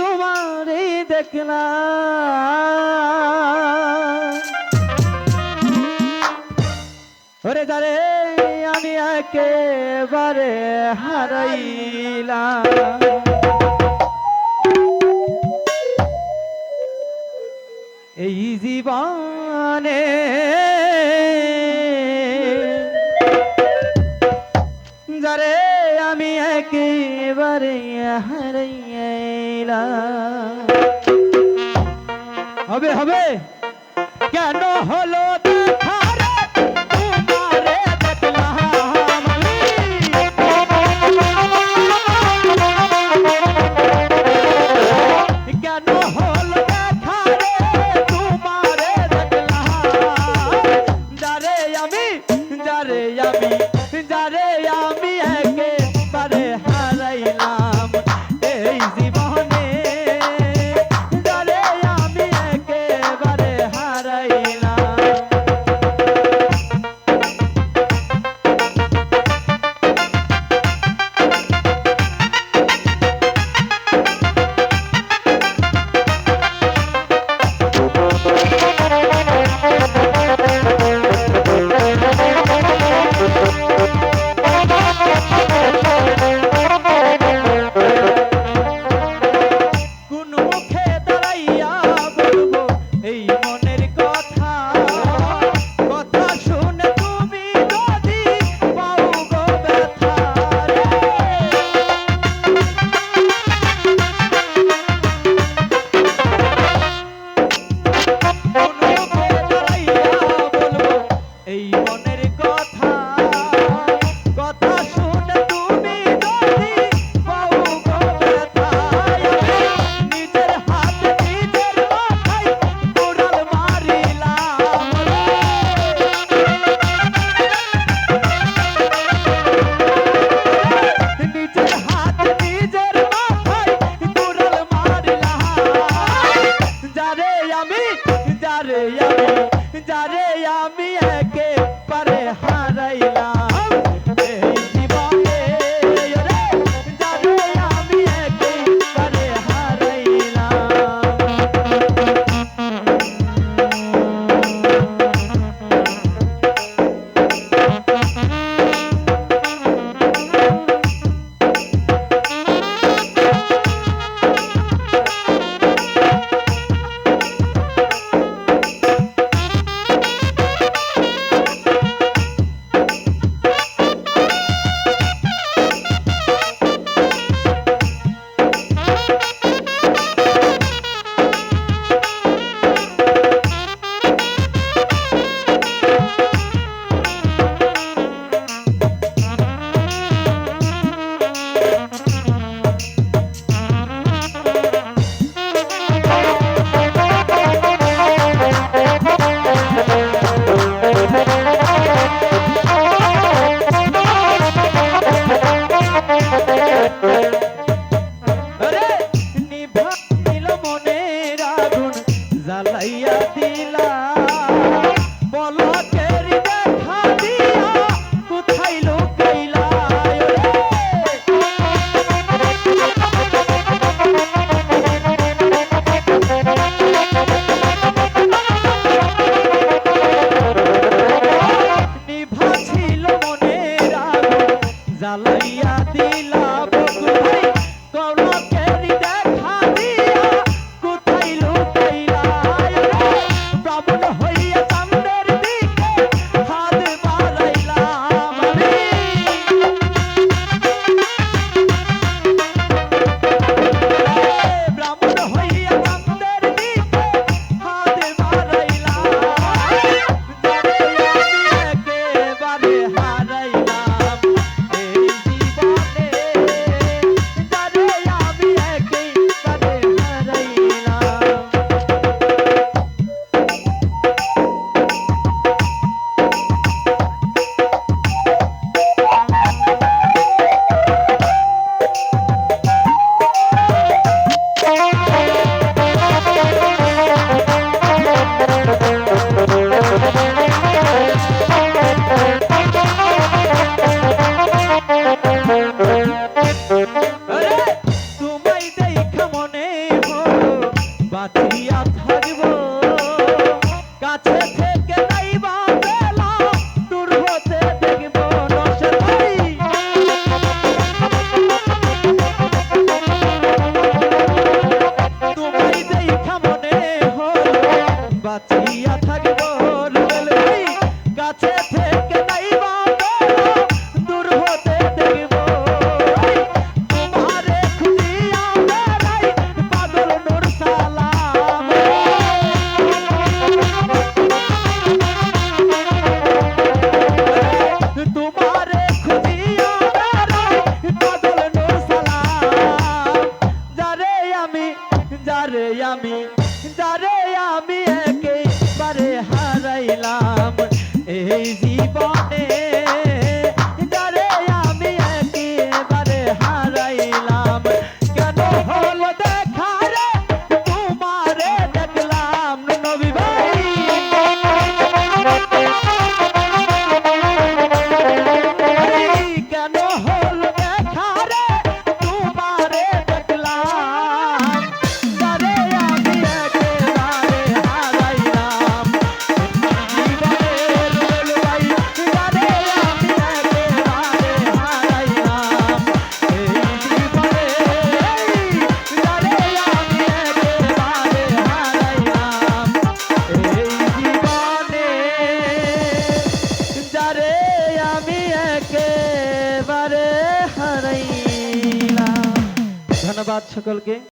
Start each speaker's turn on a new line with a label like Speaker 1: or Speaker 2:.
Speaker 1: তোমারে দেখলাম ওরে যারে আমি একেবারে হারাইলাম এই জীবনে যারে আমি একেবারে হারাইলাম হবে হবে কেন হলো দেখা রে তোমারে দেখলাম আমি কেন হলো দেখা রে তোমারে দেখলাম যারে আমি যারে আমি যারে আমি একেবারে হারাইলাম এই জীবনে যারে আমি একেবারে হারাইলাম যারে আমি একেবারে হারাইলাম এই জীবনে রে যারে আমি একেবারে জ্বালাইয়া দিলা পলকের দেখা দিয়া কোথায় লুকাইলা নিভা ছিল মনের আগুন জ্বালাইয়া দিলা বকুল ভাই পলকের দেখা দিয়া কোথায় লুকাইলা ব্রাহ্মণ হইয়া চাঁদের দিকে হাত বাড়াইলাম আমি ব্রাহ্মণ হইয়া চাঁদের দিকে হাত বাড়াইলাম যারে আমি একেবারে হারাইলাম এই জীবনে যারে আমি একেবারে তোমায় দেখা মনে ধন্যবাদ সকলকে।